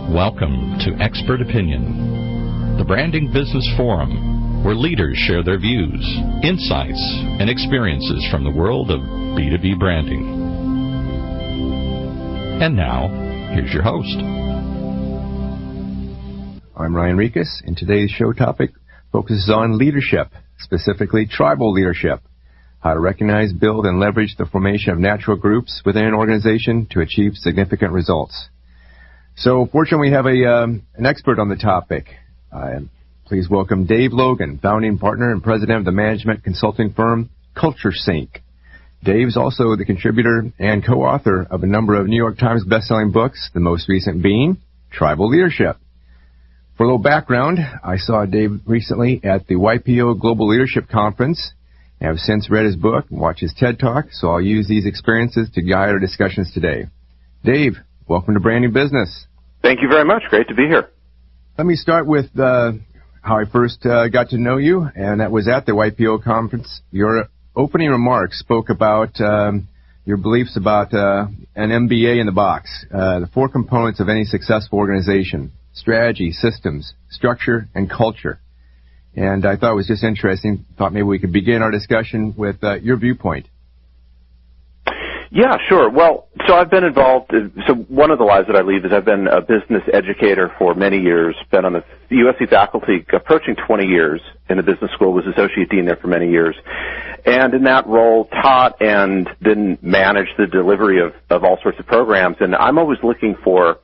Welcome to Expert Opinion, the Branding Business Forum, where leaders share their views, insights, and experiences from the world of B2B branding. And now, here's your host. I'm Ryan Rieches, and today's show topic focuses on leadership, specifically tribal leadership, how to recognize, build, and leverage the formation of natural groups within an organization to achieve significant results. So, fortunately, we have an expert on the topic. Please welcome Dave Logan, founding partner and president of the management consulting firm CultureSync. Dave's also the contributor and co-author of a number of New York Times best-selling books, the most recent being Tribal Leadership. For a little background, I saw Dave recently at the YPO Global Leadership Conference. I have since read his book and watched his TED Talk, so I'll use these experiences to guide our discussions today. Dave, welcome to Branding Business. Thank you very much. Great to be here. Let me start with how I first got to know you, and that was at the YPO conference. Your opening remarks spoke about your beliefs about an MBA in the box, the four components of any successful organization: strategy, systems, structure, and culture. And I thought it was just interesting. Thought maybe we could begin our discussion with your viewpoint. Yeah, sure. Well, so I've been involved. So one of the lives that I lead is I've been a business educator for many years, been on the USC faculty approaching 20 years in the business school, was associate dean there for many years. And in that role, taught and then managed the delivery of all sorts of programs. And I'm always looking for,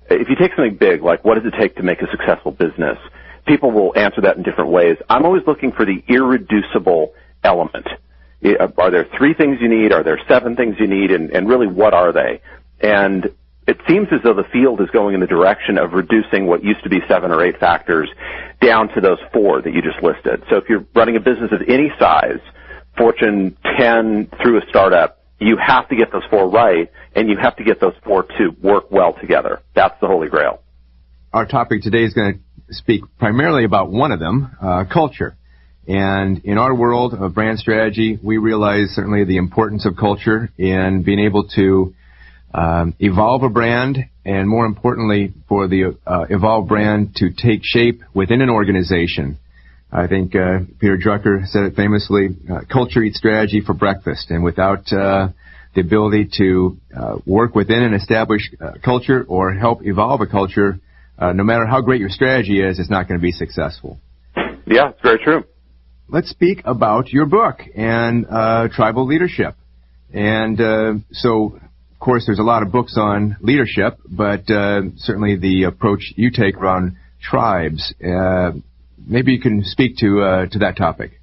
if you take something big, like what does it take to make a successful business? People will answer that in different ways. I'm always looking for the irreducible element. Are there 3 things you need? Are there 7 things you need? And really, what are they? And it seems as though the field is going in the direction of reducing what used to be 7 or 8 factors down to those 4 that you just listed. So if you're running a business of any size, Fortune 10 through a startup, you have to get those 4 right, and you have to get those 4 to work well together. That's the Holy Grail. Our topic today is going to speak primarily about one of them, culture. And in our world of brand strategy, we realize certainly the importance of culture in being able to evolve a brand, and more importantly, for the evolved brand to take shape within an organization. I think Peter Drucker said it famously, culture eats strategy for breakfast. And without the ability to work within an established culture or help evolve a culture, no matter how great your strategy is, it's not going to be successful. Yeah, it's very true. Let's speak about your book and tribal leadership. And so, of course, there's a lot of books on leadership, but certainly the approach you take around tribes, maybe you can speak to that topic.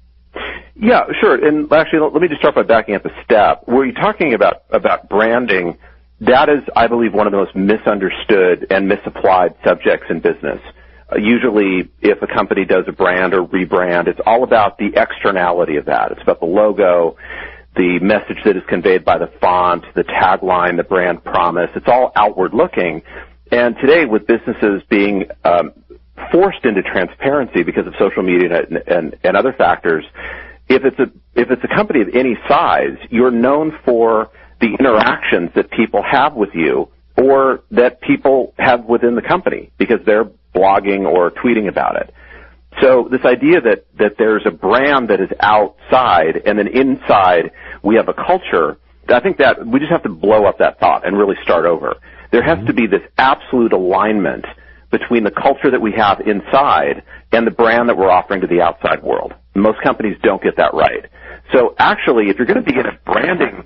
Yeah, sure. And actually, let me just start by backing up a step. Were you talking about branding? That is, I believe, one of the most misunderstood and misapplied subjects in business. Usually, if a company does a brand or rebrand, it's all about the externality of that. It's about the logo, the message that is conveyed by the font, the tagline, the brand promise. It's all outward looking. And today, with businesses being forced into transparency because of social media and other factors, if it's a company of any size, you're known for the interactions that people have with you or that people have within the company because they're blogging or tweeting about it. So this idea that there's a brand that is outside and then inside we have a culture, I think that we just have to blow up that thought and really start over. There has to be this absolute alignment between the culture that we have inside and the brand that we're offering to the outside world. Most companies don't get that right. So actually, if you're going to begin a branding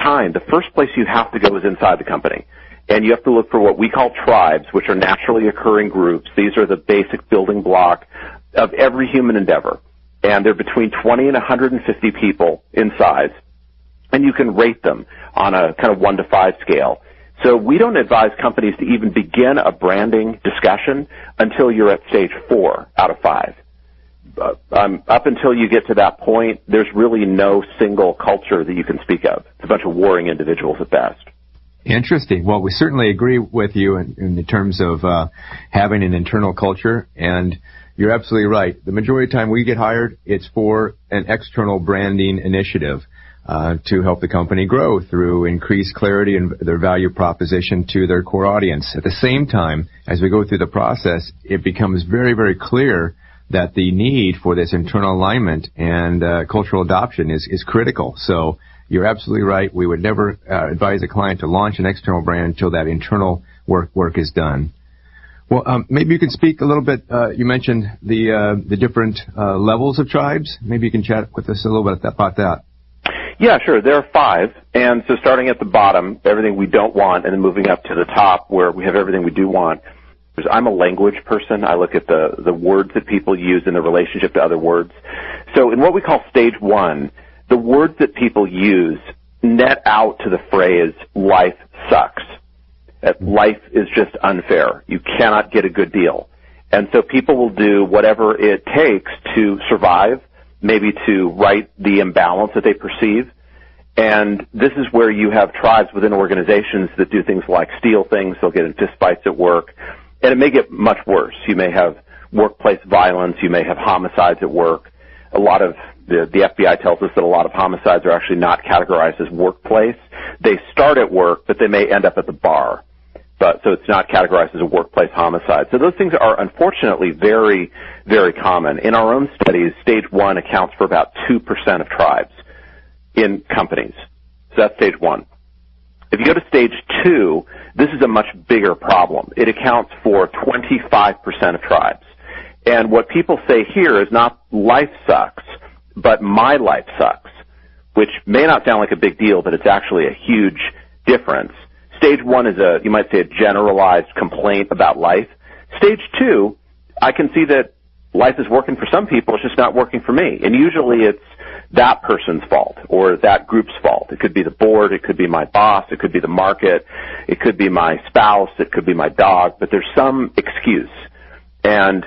kind, the first place you have to go is inside the company. And you have to look for what we call tribes, which are naturally occurring groups. These are the basic building block of every human endeavor. And they're between 20 and 150 people in size. And you can rate them on a kind of 1 to 5 scale. So we don't advise companies to even begin a branding discussion until you're at stage 4 out of 5. Up until you get to that point, there's really no single culture that you can speak of. It's a bunch of warring individuals at best. Interesting. Well, we certainly agree with you in the terms of having an internal culture, and you're absolutely right. The majority of the time we get hired, it's for an external branding initiative. to help the company grow through increased clarity in their value proposition to their core audience. At the same time, as we go through the process, it becomes very, very clear that the need for this internal alignment and cultural adoption is critical. So you're absolutely right. We would never advise a client to launch an external brand until that internal work is done. Well, maybe you can speak a little bit. You mentioned the different levels of tribes. Maybe you can chat with us a little bit about that. Yeah, sure. There are 5. And so starting at the bottom, everything we don't want, and then moving up to the top where we have everything we do want. I'm a language person. I look at the words that people use in the relationship to other words. So in what we call stage 1, the words that people use net out to the phrase, life sucks. That life is just unfair. You cannot get a good deal. And so people will do whatever it takes to survive, maybe to right the imbalance that they perceive. And this is where you have tribes within organizations that do things like steal things. They'll get in fistfights at work. And it may get much worse. You may have workplace violence. You may have homicides at work. A lot of the FBI tells us that a lot of homicides are actually not categorized as workplace. They start at work, but they may end up at the bar. So it's not categorized as a workplace homicide. So those things are unfortunately very, very common. In our own studies, stage 1 accounts for about 2% of tribes in companies. So that's stage 1. If you go to stage 2, this is a much bigger problem. It accounts for 25% of tribes. And what people say here is not life sucks, but my life sucks, which may not sound like a big deal, but it's actually a huge difference. Stage 1 is you might say, a generalized complaint about life. Stage 2, I can see that life is working for some people, it's just not working for me. And usually it's that person's fault or that group's fault. It could be the board, it could be my boss, it could be the market, it could be my spouse, it could be my dog, but there's some excuse. And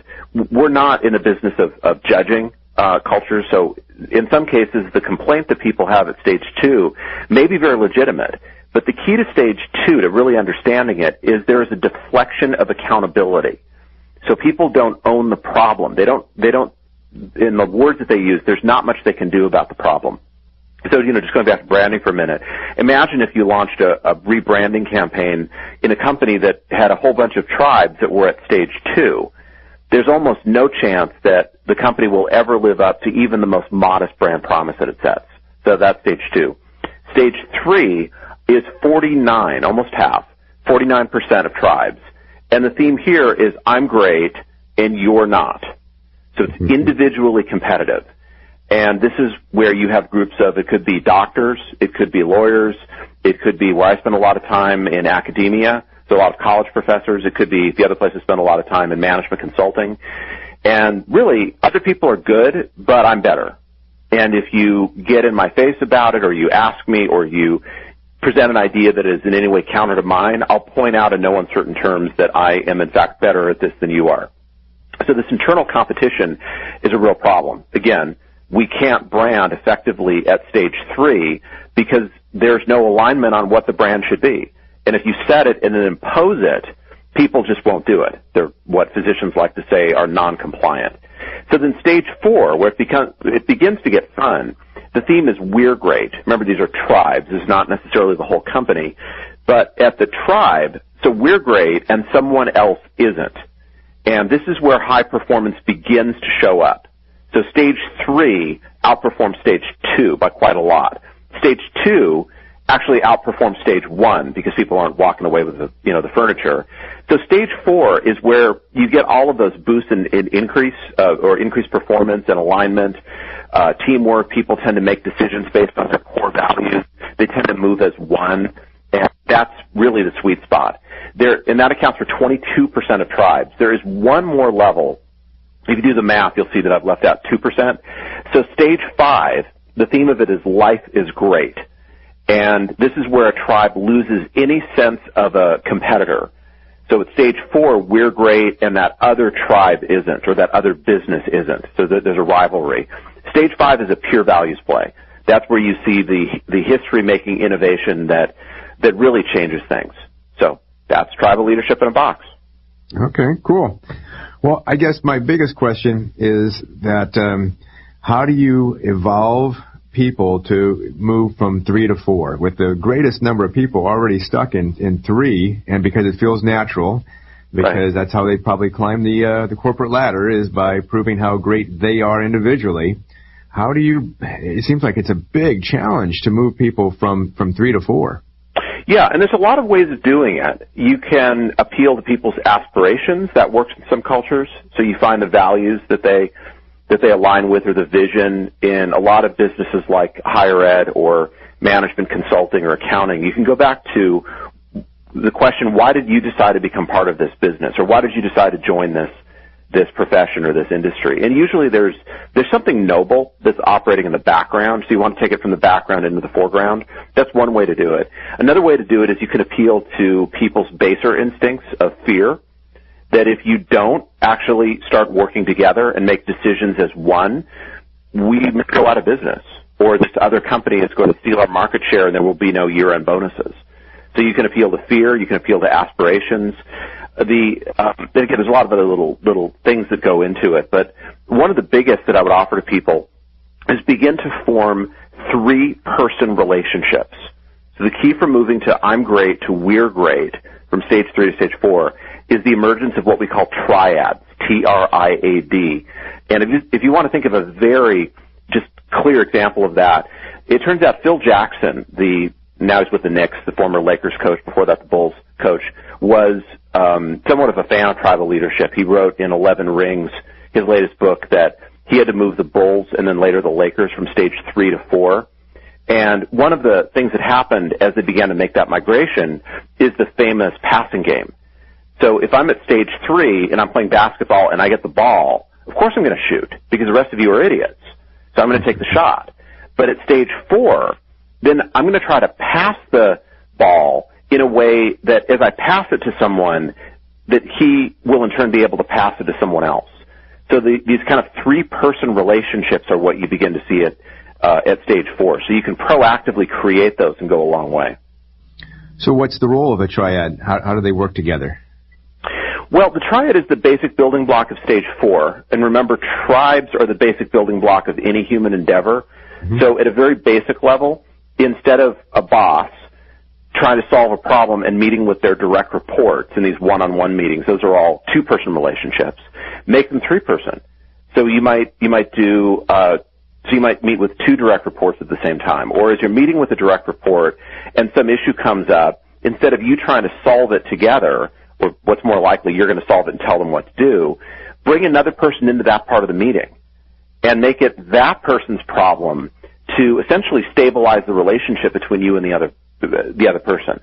we're not in the business of judging cultures, so in some cases the complaint that people have at stage 2 may be very legitimate. But the key to stage 2, to really understanding it, is there is a deflection of accountability. So people don't own the problem. They don't, in the words that they use, there's not much they can do about the problem. So, just going back to branding for a minute, imagine if you launched a rebranding campaign in a company that had a whole bunch of tribes that were at stage 2. There's almost no chance that the company will ever live up to even the most modest brand promise that it sets. So that's stage 2. Stage 3 is 49, almost half, 49% of tribes. And the theme here is I'm great and you're not. So it's individually competitive. And this is where you have groups of, it could be doctors, it could be lawyers, it could be where I spend a lot of time in academia, so a lot of college professors, it could be the other place I spend a lot of time in management consulting. And really, other people are good, but I'm better. And if you get in my face about it, or you ask me, or you present an idea that is in any way counter to mine, I'll point out in no uncertain terms that I am in fact better at this than you are. So this internal competition is a real problem. Again, we can't brand effectively at stage 3 because there's no alignment on what the brand should be. And if you set it and then impose it, people just won't do it. They're what physicians like to say are non-compliant. So then stage 4, where it begins to get fun, the theme is we're great. Remember, these are tribes. This is not necessarily the whole company. But at the tribe, so we're great and someone else isn't. And this is where high performance begins to show up. So stage 3 outperforms stage 2 by quite a lot. Stage 2 actually outperforms stage 1 because people aren't walking away with the furniture. So stage 4 is where you get all of those boosts in increase or increased performance and alignment, teamwork. People tend to make decisions based on their core values. They tend to move as one, and that's really the sweet spot. And that accounts for 22% of tribes. There is one more level. If you do the math, you'll see that I've left out 2%. So stage 5, the theme of it is life is great. And this is where a tribe loses any sense of a competitor. So at stage 4, we're great and that other tribe isn't, or that other business isn't. So there's a rivalry. Stage 5 is a pure values play. That's where you see the history-making innovation that really changes things. So that's tribal leadership in a box. Okay, cool. Well, I guess my biggest question is that how do you evolve people to move from 3 to 4, with the greatest number of people already stuck in 3, and because it feels natural, because that's how they probably climb the corporate ladder, is by proving how great they are individually. How do you, it seems like it's a big challenge to move people from 3 to 4. Yeah, and there's a lot of ways of doing it. You can appeal to people's aspirations. That works in some cultures. So you find the values that they align with, or the vision. In a lot of businesses like higher ed or management consulting or accounting, you can go back to the question, why did you decide to become part of this business? Or why did you decide to join this profession or this industry? And usually there's something noble that's operating in the background, so you want to take it from the background into the foreground. That's one way to do it. Another way to do it is you can appeal to people's baser instincts of fear, that if you don't actually start working together and make decisions as one, we may go out of business, or this other company is going to steal our market share and there will be no year-end bonuses. So you can appeal to fear, you can appeal to aspirations. Then again, there's a lot of other little things that go into it, but one of the biggest that I would offer to people is begin to form 3-person relationships. So the key from moving to I'm great to we're great from stage 3 to stage 4 is the emergence of what we call triads, Triad. And if you want to think of a very just clear example of that, it turns out Phil Jackson, now he's with the Knicks, the former Lakers coach, before that the Bulls coach, was somewhat of a fan of tribal leadership. He wrote in 11 Rings, his latest book, that he had to move the Bulls and then later the Lakers from stage 3 to 4. And one of the things that happened as they began to make that migration is the famous passing game. So if I'm at stage 3 and I'm playing basketball and I get the ball, of course I'm going to shoot because the rest of you are idiots. So I'm going to take the shot. But at stage 4, then I'm going to try to pass the ball in a way that as I pass it to someone, that he will in turn be able to pass it to someone else. So these kind of 3-person relationships are what you begin to see at stage 4. So you can proactively create those and go a long way. So what's the role of a triad? How do they work together? Well, the triad is the basic building block of stage 4. And remember, tribes are the basic building block of any human endeavor. Mm-hmm. So at a very basic level, instead of a boss trying to solve a problem and meeting with their direct reports in these one-on-one meetings, those are all 2-person relationships. Make them 3-person. So you might meet with 2 direct reports at the same time. Or as you're meeting with a direct report and some issue comes up, instead of you trying to solve it together, or what's more likely, you're going to solve it and tell them what to do, bring another person into that part of the meeting and make it that person's problem to essentially stabilize the relationship between you and the other person.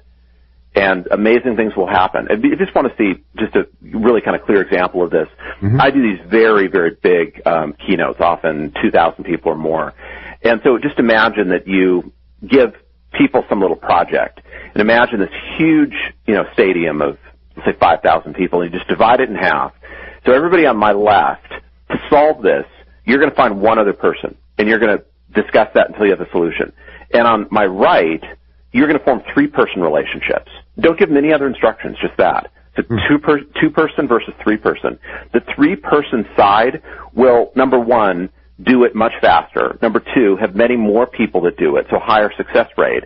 And amazing things will happen. If you just want to see just a really kind of clear example of this, mm-hmm. I do these very, very big keynotes, often 2,000 people or more. And so just imagine that you give people some little project. And imagine this huge, stadium of, let's say, 5,000 people, and you just divide it in half. So everybody on my left, to solve this, you're going to find one other person, and you're going to discuss that until you have a solution. And on my right, you're going to form 3-person relationships. Don't give them any other instructions, just that. So 2-person versus 3-person. The 3-person side will, number 1, do it much faster. Number 2, have many more people that do it, so higher success rate.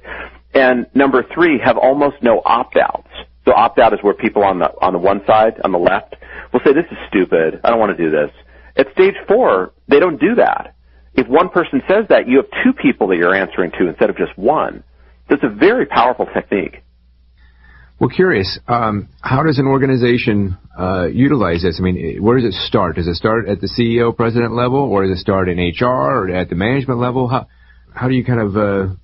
And number 3, have almost no opt-outs. So opt-out is where people on the one side, on the left, will say, this is stupid, I don't want to do this. At stage 4, they don't do that. If one person says that, you have 2 people that you're answering to instead of just 1. That's a very powerful technique. Well, curious, how does an organization utilize this? I mean, where does it start? Does it start at the CEO, president level, or does it start in HR or at the management level? How do you kind of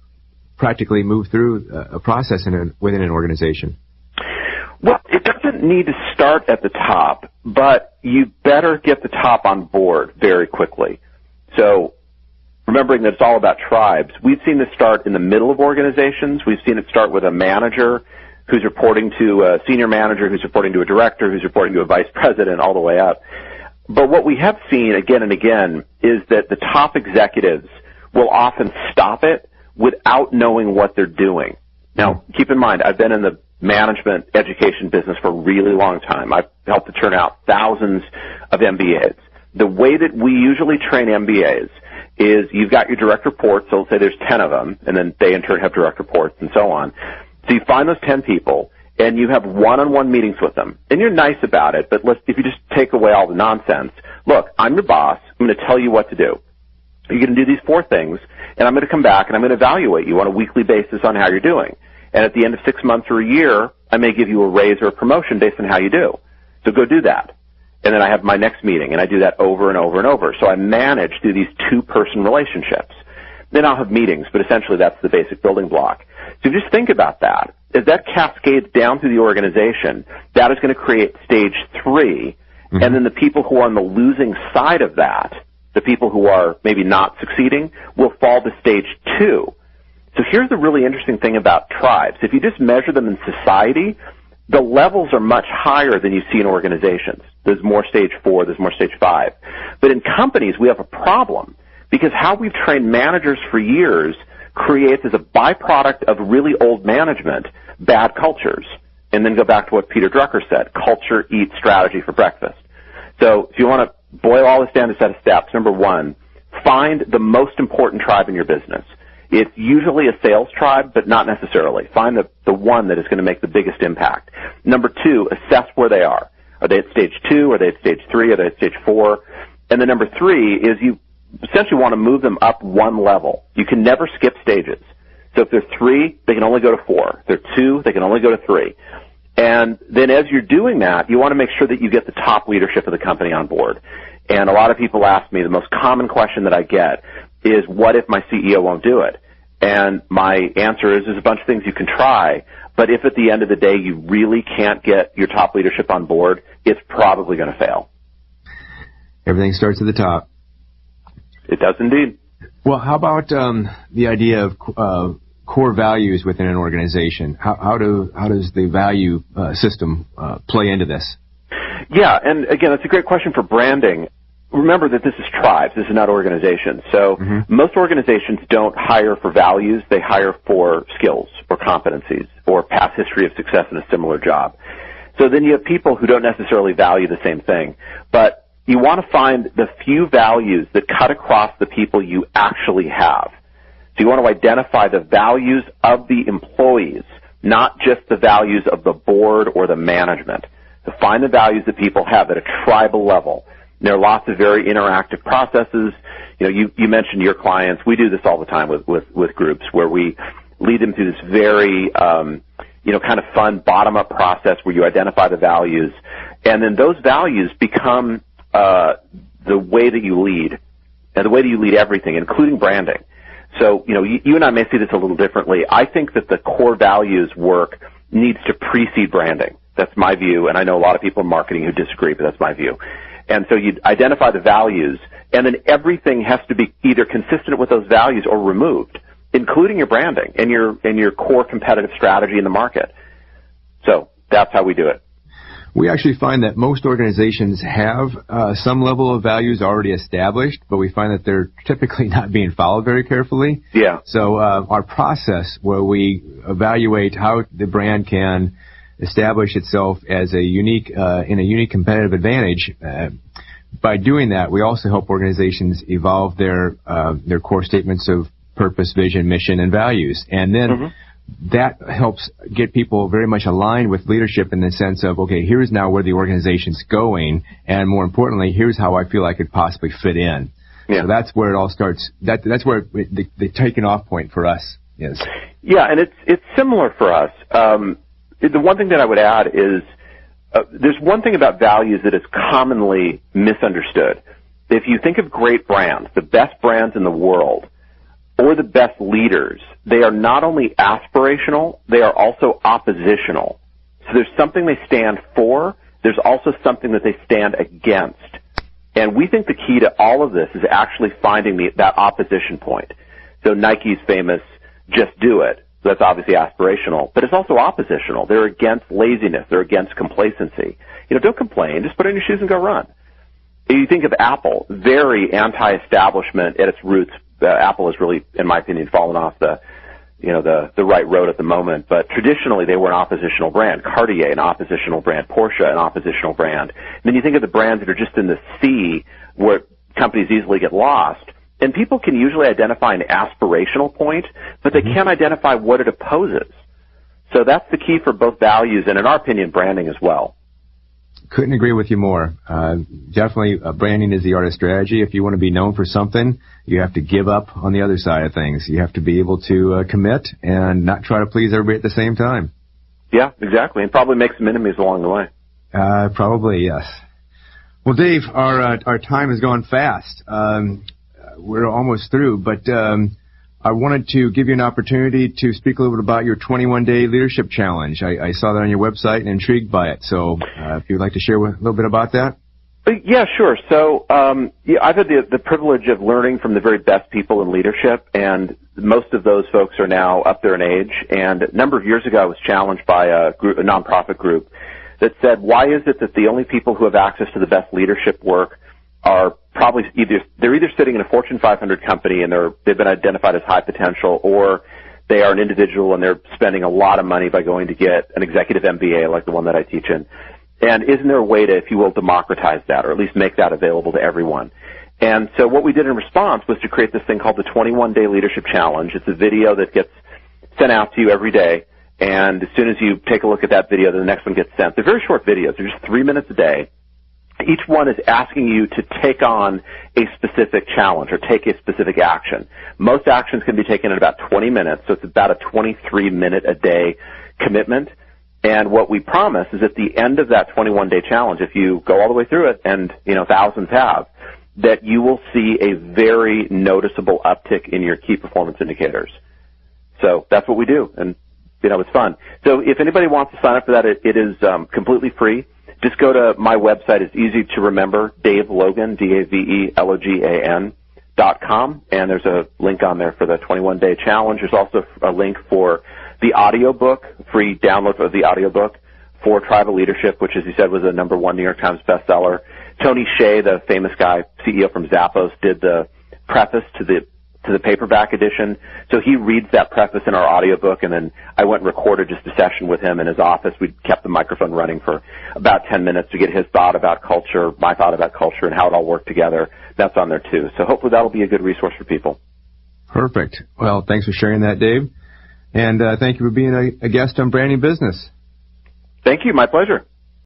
practically move through a process within an organization? Well, it doesn't need to start at the top, but you better get the top on board very quickly. So remembering that it's all about tribes, we've seen this start in the middle of organizations. We've seen it start with a manager who's reporting to a senior manager, who's reporting to a director, who's reporting to a vice president, all the way up. But what we have seen again and again is that the top executives will often stop it without knowing what they're doing. Now, keep in mind, I've been in the management education business for a really long time. I've helped to turn out thousands of MBAs. The way that we usually train MBAs is you've got your direct reports, so let's say there's 10 of them, and then they in turn have direct reports and so on. So you find those 10 people, and you have one-on-one meetings with them. And you're nice about it, but if you just take away all the nonsense, look, I'm your boss. I'm going to tell you what to do. You're going to do these 4 things, and I'm going to come back and I'm going to evaluate you on a weekly basis on how you're doing. And at the end of 6 months or a year, I may give you a raise or a promotion based on how you do. So go do that. And then I have my next meeting, and I do that over and over and over. So I manage through these 2-person relationships. Then I'll have meetings, but essentially that's the basic building block. So just think about that. As that cascades down through the organization, that is going to create stage 3, and then the people who are on the losing side of that, the people who are maybe not succeeding, will fall to stage 2. So here's the really interesting thing about tribes. If you just measure them in society, the levels are much higher than you see in organizations. There's more stage 4, there's more stage 5. But in companies, we have a problem because how we've trained managers for years creates as a byproduct of really old management bad cultures. And then go back to what Peter Drucker said, culture eats strategy for breakfast. So if you want to boil all this down to a set of steps, number 1, find the most important tribe in your business. It's usually a sales tribe, but not necessarily. Find the one that is going to make the biggest impact. Number 2, assess where they are. Are they at stage 2? Are they at stage 3? Are they at stage 4? And then number 3 is you essentially want to move them up 1 level. You can never skip stages. So if they're 3, they can only go to 4. If they're 2, they can only go to 3. And then as you're doing that, you want to make sure that you get the top leadership of the company on board. And a lot of people ask me, the most common question that I get is, what if my CEO won't do it? And my answer is, there's a bunch of things you can try, but if at the end of the day you really can't get your top leadership on board, it's probably going to fail. Everything starts at the top. It does indeed. Well, how about the idea of core values within an organization? How does the value system play into this? Yeah, and again, that's a great question for branding. Remember that this is tribes. This is not organizations. So most organizations don't hire for values. They hire for skills or competencies or past history of success in a similar job. So then you have people who don't necessarily value the same thing. But you want to find the few values that cut across the people you actually have. So you want to identify the values of the employees, not just the values of the board or the management. To find the values that people have at a tribal level. There are lots of very interactive processes. You know, you mentioned your clients. We do this all the time with groups where we lead them through this very, kind of fun bottom-up process where you identify the values, and then those values become the way that you lead, and the way that you lead everything, including branding. So, you and I may see this a little differently. I think that the core values work needs to precede branding. That's my view, and I know a lot of people in marketing who disagree, but that's my view. And so you identify the values, and then everything has to be either consistent with those values or removed, including your branding and your core competitive strategy in the market. So that's how we do it. We actually find that most organizations have some level of values already established, but we find that they're typically not being followed very carefully. Yeah. So our process where we evaluate how the brand can establish itself as a unique in a unique competitive advantage. By doing that, we also help organizations evolve their core statements of purpose, vision, mission, and values, and then that helps get people very much aligned with leadership in the sense of, okay, here's now where the organization's going, and more importantly, here's how I feel I could possibly fit in. Yeah. So that's where it all starts. That's where the taking off point for us is. Yeah, and it's similar for us. The one thing that I would add is there's one thing about values that is commonly misunderstood. If you think of great brands, the best brands in the world, or the best leaders, they are not only aspirational, they are also oppositional. So there's something they stand for, there's also something that they stand against. And we think the key to all of this is actually finding that opposition point. So Nike's famous, just do it. That's obviously aspirational, but it's also oppositional. They're against laziness. They're against complacency. Don't complain. Just put on your shoes and go run. You think of Apple, very anti-establishment at its roots. Apple has really, in my opinion, fallen off the right road at the moment. But traditionally, they were an oppositional brand. Cartier, an oppositional brand. Porsche, an oppositional brand. And then you think of the brands that are just in the sea where companies easily get lost. And people can usually identify an aspirational point, but they can't identify what it opposes. So that's the key for both values and, in our opinion, branding as well. Couldn't agree with you more. Definitely, branding is the art of strategy. If you want to be known for something, you have to give up on the other side of things. You have to be able to commit and not try to please everybody at the same time. Yeah, exactly, and probably make some enemies along the way. Probably, yes. Well, Dave, our time has gone fast. We're almost through, but I wanted to give you an opportunity to speak a little bit about your 21-day leadership challenge. I saw that on your website and intrigued by it. So if you'd like to share a little bit about that. Yeah, sure. So I've had the privilege of learning from the very best people in leadership, and most of those folks are now up there in age. And a number of years ago, I was challenged by a nonprofit group that said, why is it that the only people who have access to the best leadership work are probably either sitting in a Fortune 500 company and they've been identified as high potential, or they are an individual and they're spending a lot of money by going to get an executive MBA like the one that I teach in. And isn't there a way to, if you will, democratize that, or at least make that available to everyone? And so what we did in response was to create this thing called the 21-Day Leadership Challenge. It's a video that gets sent out to you every day, and as soon as you take a look at that video, the next one gets sent. They're very short videos. They're just 3 minutes a day. Each one is asking you to take on a specific challenge or take a specific action. Most actions can be taken in about 20 minutes, so it's about a 23-minute-a-day commitment. And what we promise is at the end of that 21-day challenge, if you go all the way through it, and thousands have, that you will see a very noticeable uptick in your key performance indicators. So that's what we do, and it's fun. So if anybody wants to sign up for that, it is completely free. Just go to my website. It's easy to remember, Dave Logan, DaveLogan.com, and there's a link on there for the 21-day challenge. There's also a link for the audiobook, free download of the audiobook for Tribal Leadership, which, as you said, was a #1 New York Times bestseller. Tony Hsieh, the famous guy, CEO from Zappos, did the preface to the paperback edition. So he reads that preface in our audiobook, and then I went and recorded just a session with him in his office. We kept the microphone running for about 10 minutes to get his thought about culture, my thought about culture, and how it all worked together. That's on there, too. So hopefully that'll be a good resource for people. Perfect. Well, thanks for sharing that, Dave. And thank you for being a guest on Branding Business. Thank you. My pleasure.